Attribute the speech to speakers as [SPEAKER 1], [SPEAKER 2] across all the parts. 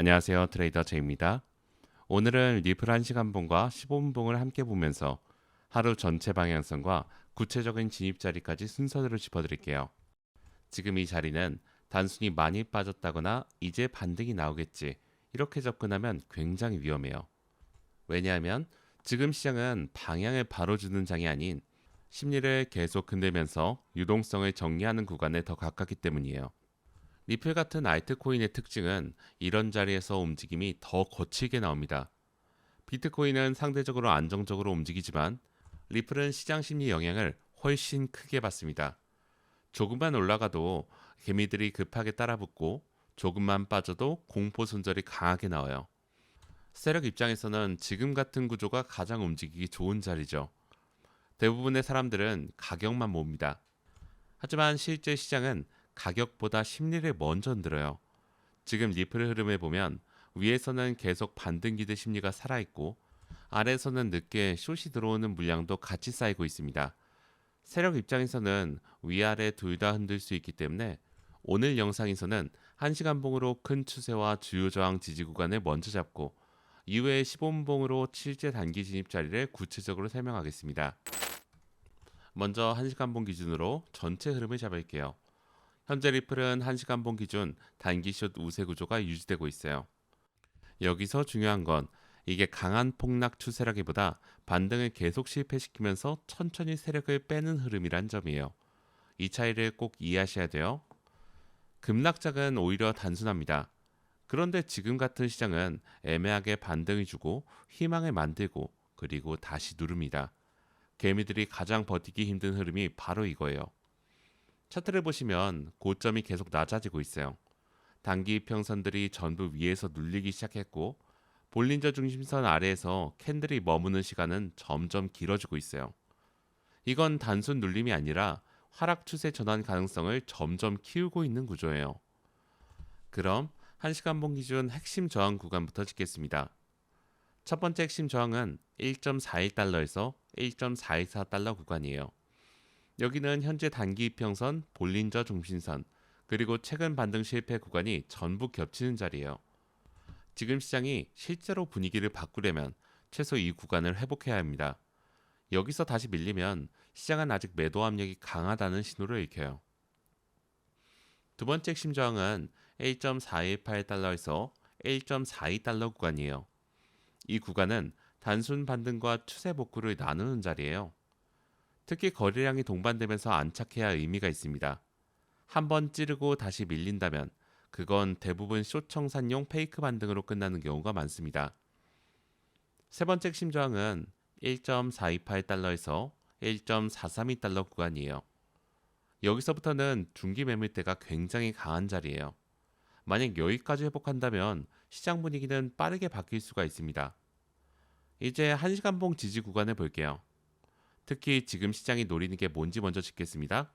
[SPEAKER 1] 안녕하세요. 트레이더 제입니다. 오늘은 리플 1시간봉과 15분봉을 함께 보면서 하루 전체 방향성과 구체적인 진입 자리까지 순서대로 짚어드릴게요. 지금 이 자리는 단순히 많이 빠졌다거나 이제 반등이 나오겠지 이렇게 접근하면 굉장히 위험해요. 왜냐하면 지금 시장은 방향을 바로 주는 장이 아닌 심리를 계속 흔들면서 유동성을 정리하는 구간에 더 가깝기 때문이에요. 리플 같은 알트코인의 특징은 이런 자리에서 움직임이 더 거칠게 나옵니다. 비트코인은 상대적으로 안정적으로 움직이지만 리플은 시장 심리 영향을 훨씬 크게 받습니다. 조금만 올라가도 개미들이 급하게 따라붙고 조금만 빠져도 공포 손절이 강하게 나와요. 세력 입장에서는 지금 같은 구조가 가장 움직이기 좋은 자리죠. 대부분의 사람들은 가격만 봅니다. 하지만 실제 시장은 가격보다 심리를 먼저 흔들어요. 지금 리플 흐름을 보면 위에서는 계속 반등 기대 심리가 살아있고 아래에서는 늦게 숏이 들어오는 물량도 같이 쌓이고 있습니다. 세력 입장에서는 위아래 둘 다 흔들 수 있기 때문에 오늘 영상에서는 1시간봉으로 큰 추세와 주요 저항 지지 구간을 먼저 잡고 이후에 15분봉으로 실제 단기 진입 자리를 구체적으로 설명하겠습니다. 먼저 1시간봉 기준으로 전체 흐름을 잡을게요. 현재 리플은 1시간봉 기준 단기숏 우세 구조가 유지되고 있어요. 여기서 중요한 건 이게 강한 폭락 추세라기보다 반등을 계속 실패시키면서 천천히 세력을 빼는 흐름이란 점이에요. 이 차이를 꼭 이해하셔야 돼요. 급락작은 오히려 단순합니다. 그런데 지금 같은 시장은 애매하게 반등을 주고 희망을 만들고 그리고 다시 누릅니다. 개미들이 가장 버티기 힘든 흐름이 바로 이거예요. 차트를 보시면 고점이 계속 낮아지고 있어요. 단기 평선들이 전부 위에서 눌리기 시작했고 볼린저 중심선 아래에서 캔들이 머무는 시간은 점점 길어지고 있어요. 이건 단순 눌림이 아니라 하락 추세 전환 가능성을 점점 키우고 있는 구조예요. 그럼 1시간봉 기준 핵심 저항 구간부터 짚겠습니다. 첫 번째 핵심 저항은 1.41달러에서 1.424달러 구간이에요. 여기는 현재 단기 이평선, 볼린저 중심선, 그리고 최근 반등 실패 구간이 전부 겹치는 자리예요. 지금 시장이 실제로 분위기를 바꾸려면 최소 이 구간을 회복해야 합니다. 여기서 다시 밀리면 시장은 아직 매도 압력이 강하다는 신호를 읽혀요. 두 번째 핵심 저항은 1.418달러에서 1.42달러 구간이에요. 이 구간은 단순 반등과 추세 복구를 나누는 자리예요. 특히 거래량이 동반되면서 안착해야 의미가 있습니다. 한번 찌르고 다시 밀린다면 그건 대부분 숏청산용 페이크 반등으로 끝나는 경우가 많습니다. 세 번째 핵심 저항은 1.428달러에서 1.432달러 구간이에요. 여기서부터는 중기 매물대가 굉장히 강한 자리예요. 만약 여기까지 회복한다면 시장 분위기는 빠르게 바뀔 수가 있습니다. 이제 1시간봉 지지 구간을 볼게요. 특히 지금 시장이 노리는 게 뭔지 먼저 짚겠습니다.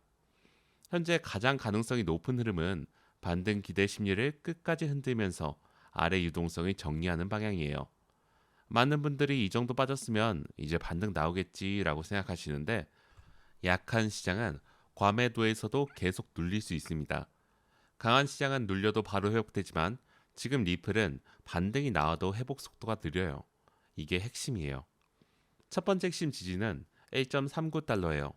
[SPEAKER 1] 현재 가장 가능성이 높은 흐름은 반등 기대 심리를 끝까지 흔들면서 아래 유동성을 정리하는 방향이에요. 많은 분들이 이 정도 빠졌으면 이제 반등 나오겠지라고 생각하시는데 약한 시장은 과매도에서도 계속 눌릴 수 있습니다. 강한 시장은 눌려도 바로 회복되지만 지금 리플은 반등이 나와도 회복 속도가 느려요. 이게 핵심이에요. 첫 번째 핵심 지지는 1.39달러예요.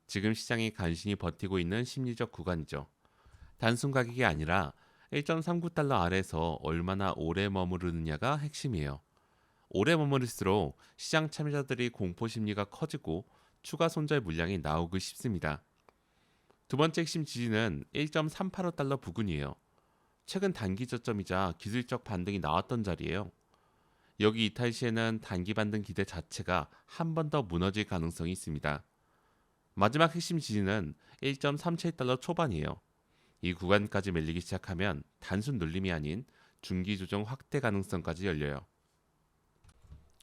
[SPEAKER 1] 지금 시장이 간신히 버티고 있는 심리적 구간이죠. 단순 가격이 아니라 1.39달러 아래에서 얼마나 오래 머무르느냐가 핵심이에요. 오래 머무를수록 시장 참여자들이 공포 심리가 커지고 추가 손절 물량이 나오기 쉽습니다. 두 번째 핵심 지지는 1.385달러 부근이에요. 최근 단기 저점이자 기술적 반등이 나왔던 자리예요. 여기 이탈 시에는 단기 반등 기대 자체가 한 번 더 무너질 가능성이 있습니다. 마지막 핵심 지지는 1.37달러 초반이에요. 이 구간까지 밀리기 시작하면 단순 눌림이 아닌 중기 조정 확대 가능성까지 열려요.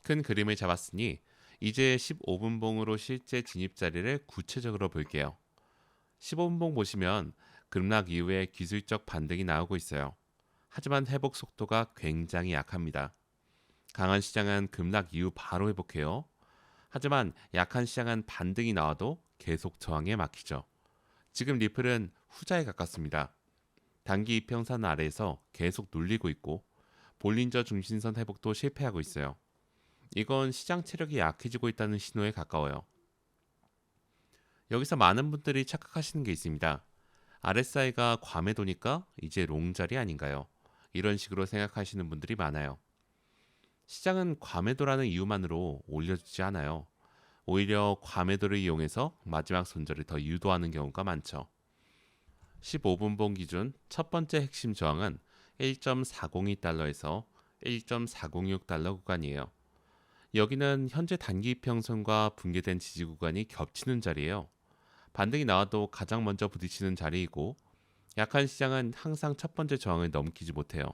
[SPEAKER 1] 큰 그림을 잡았으니 이제 15분봉으로 실제 진입 자리를 구체적으로 볼게요. 15분봉 보시면 급락 이후에 기술적 반등이 나오고 있어요. 하지만 회복 속도가 굉장히 약합니다. 강한 시장은 급락 이후 바로 회복해요. 하지만 약한 시장은 반등이 나와도 계속 저항에 막히죠. 지금 리플은 후자에 가깝습니다. 단기 이평선 아래에서 계속 눌리고 있고 볼린저 중심선 회복도 실패하고 있어요. 이건 시장 체력이 약해지고 있다는 신호에 가까워요. 여기서 많은 분들이 착각하시는 게 있습니다. RSI가 과매도니까 이제 롱자리 아닌가요? 이런 식으로 생각하시는 분들이 많아요. 시장은 과매도라는 이유만으로 올려주지 않아요. 오히려 과매도를 이용해서 마지막 손절을 더 유도하는 경우가 많죠. 15분봉 기준 첫 번째 핵심 저항은 1.402달러에서 1.406달러 구간이에요. 여기는 현재 단기 평선과 붕괴된 지지 구간이 겹치는 자리예요. 반등이 나와도 가장 먼저 부딪히는 자리이고 약한 시장은 항상 첫 번째 저항을 넘기지 못해요.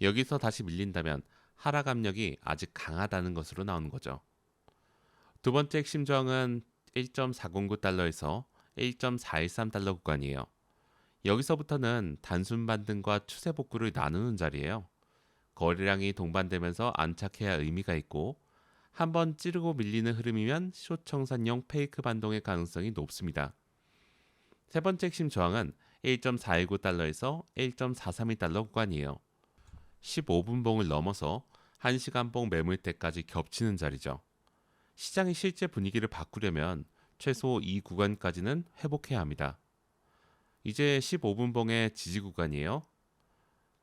[SPEAKER 1] 여기서 다시 밀린다면 하락 압력이 아직 강하다는 것으로 나오는 거죠. 두 번째 핵심 저항은 1.409달러에서 1.413달러 구간이에요. 여기서부터는 단순 반등과 추세 복구를 나누는 자리예요. 거래량이 동반되면서 안착해야 의미가 있고 한번 찌르고 밀리는 흐름이면 숏 청산용 페이크 반동의 가능성이 높습니다. 세 번째 핵심 저항은 1.419달러에서 1.432달러 구간이에요. 15분봉을 넘어서 1시간봉 매물대까지 겹치는 자리죠. 시장의 실제 분위기를 바꾸려면 최소 이 구간까지는 회복해야 합니다. 이제 15분봉의 지지 구간이에요.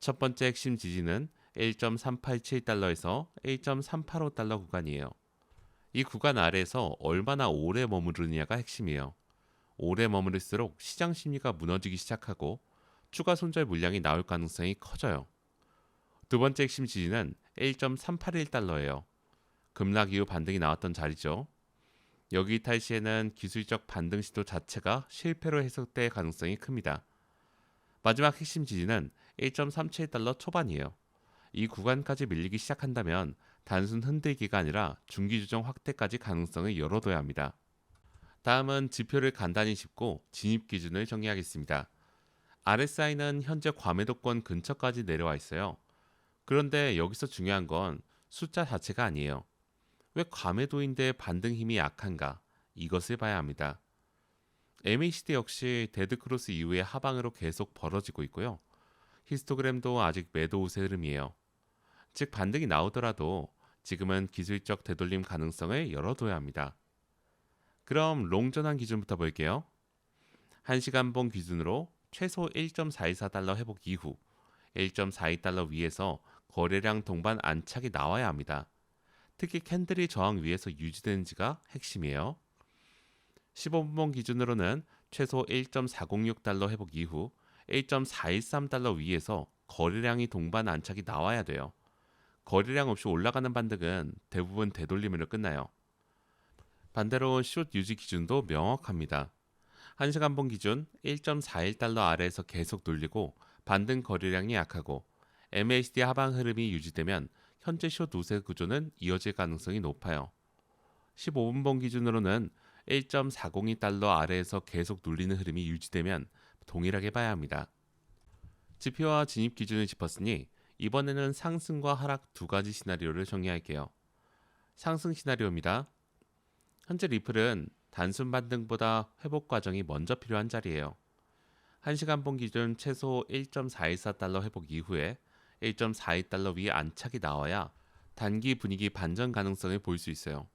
[SPEAKER 1] 첫 번째 핵심 지지는 1.387달러에서 1.385달러 구간이에요. 이 구간 아래에서 얼마나 오래 머무르느냐가 핵심이에요. 오래 머무를수록 시장 심리가 무너지기 시작하고 추가 손절 물량이 나올 가능성이 커져요. 두 번째 핵심 지지는 1.381달러예요. 급락 이후 반등이 나왔던 자리죠. 여기 이탈 시에는 기술적 반등 시도 자체가 실패로 해석될 가능성이 큽니다. 마지막 핵심 지지는 1.37달러 초반이에요. 이 구간까지 밀리기 시작한다면 단순 흔들기가 아니라 중기 조정 확대까지 가능성을 열어둬야 합니다. 다음은 지표를 간단히 짚고 진입 기준을 정리하겠습니다. RSI는 현재 과매도권 근처까지 내려와 있어요. 그런데 여기서 중요한 건 숫자 자체가 아니에요. 왜 과매도인데 반등 힘이 약한가? 이것을 봐야 합니다. MACD 역시 데드크로스 이후에 하방으로 계속 벌어지고 있고요. 히스토그램도 아직 매도 우세 흐름이에요. 즉 반등이 나오더라도 지금은 기술적 되돌림 가능성을 열어둬야 합니다. 그럼 롱전환 기준부터 볼게요. 1시간봉 기준으로 최소 1.424달러 회복 이후 1.42달러 위에서 거래량 동반 안착이 나와야 합니다. 특히 캔들이 저항 위에서 유지되는지가 핵심이에요. 15분봉 기준으로는 최소 1.406달러 회복 이후 1.413달러 위에서 거래량이 동반 안착이 나와야 돼요. 거래량 없이 올라가는 반등은 대부분 되돌림으로 끝나요. 반대로 숏 유지 기준도 명확합니다. 1시간봉 기준 1.41달러 아래에서 계속 눌리고 반등 거래량이 약하고 MACD 하방 흐름이 유지되면 현재 숏 우세 구조는 이어질 가능성이 높아요. 15분봉 기준으로는 1.402달러 아래에서 계속 눌리는 흐름이 유지되면 동일하게 봐야 합니다. 지표와 진입 기준을 짚었으니 이번에는 상승과 하락 두 가지 시나리오를 정리할게요. 상승 시나리오입니다. 현재 리플은 단순 반등보다 회복 과정이 먼저 필요한 자리예요. 1시간봉 기준 최소 1.414달러 회복 이후에 1.42달러 위에 안착이 나와야 단기 분위기 반전 가능성을 볼 수 있어요.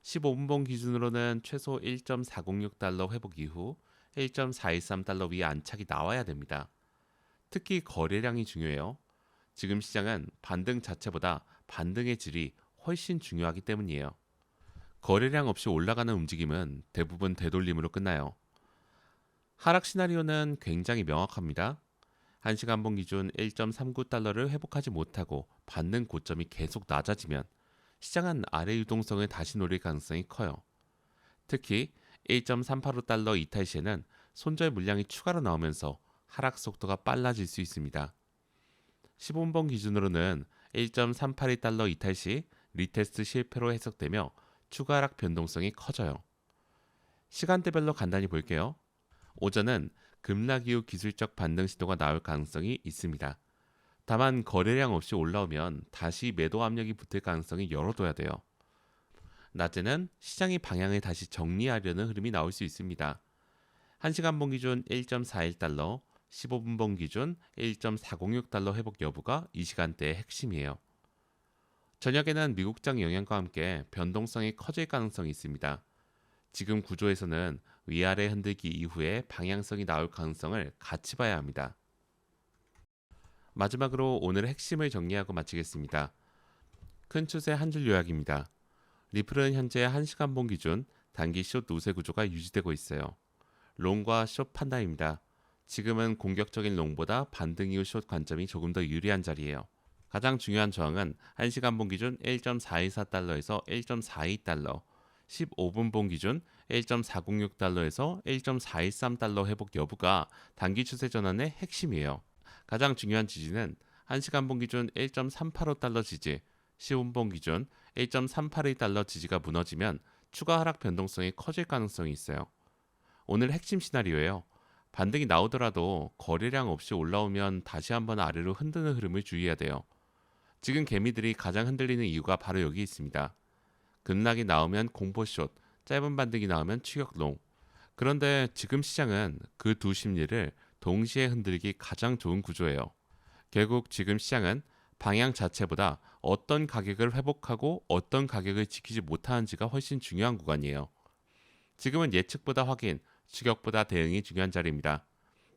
[SPEAKER 1] 15분봉 기준으로는 최소 1.406달러 회복 이후 1.413달러 위에 안착이 나와야 됩니다. 특히 거래량이 중요해요. 지금 시장은 반등 자체보다 반등의 질이 훨씬 중요하기 때문이에요. 거래량 없이 올라가는 움직임은 대부분 되돌림으로 끝나요. 하락 시나리오는 굉장히 명확합니다. 1시간봉 기준 1.39달러를 회복하지 못하고 반등 고점이 계속 낮아지면 시장은 아래 유동성을 다시 노릴 가능성이 커요. 특히 1.385달러 이탈 시에는 손절 물량이 추가로 나오면서 하락 속도가 빨라질 수 있습니다. 15분봉 기준으로는 1.382달러 이탈 시 리테스트 실패로 해석되며 추가 하락 변동성이 커져요. 시간대별로 간단히 볼게요. 오전은 급락 이후 기술적 반등 시도가 나올 가능성이 있습니다. 다만 거래량 없이 올라오면 다시 매도 압력이 붙을 가능성이 열어둬야 돼요. 낮에는 시장의 방향을 다시 정리하려는 흐름이 나올 수 있습니다. 1시간봉 기준 1.41달러, 15분봉 기준 1.406달러 회복 여부가 이 시간대의 핵심이에요. 저녁에는 미국장 영향과 함께 변동성이 커질 가능성이 있습니다. 지금 구조에서는 위아래 흔들기 이후에 방향성이 나올 가능성을 같이 봐야 합니다. 마지막으로 오늘의 핵심을 정리하고 마치겠습니다. 큰 추세 한 줄 요약입니다. 리플은 현재 1시간 봉 기준 단기 숏 우세 구조가 유지되고 있어요. 롱과 숏 판단입니다. 지금은 공격적인 롱보다 반등 이후 숏 관점이 조금 더 유리한 자리예요. 가장 중요한 저항은 1시간 봉 기준 1.424달러에서 1.42달러, 15분 봉 기준 1.406달러에서 1.413달러 회복 여부가 단기 추세 전환의 핵심이에요. 가장 중요한 지지는 1시간 봉 기준 1.385달러 지지, 15분 봉 기준 1.382달러 지지가 무너지면 추가 하락 변동성이 커질 가능성이 있어요. 오늘 핵심 시나리오예요. 반등이 나오더라도 거래량 없이 올라오면 다시 한번 아래로 흔드는 흐름을 주의해야 돼요. 지금 개미들이 가장 흔들리는 이유가 바로 여기 있습니다. 급락이 나오면 공포숏, 짧은 반등이 나오면 추격롱. 그런데 지금 시장은 그 두 심리를 동시에 흔들기 가장 좋은 구조예요. 결국 지금 시장은 방향 자체보다 어떤 가격을 회복하고 어떤 가격을 지키지 못하는지가 훨씬 중요한 구간이에요. 지금은 예측보다 확인, 추격보다 대응이 중요한 자리입니다.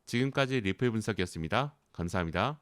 [SPEAKER 1] 지금까지 리플 분석이었습니다. 감사합니다.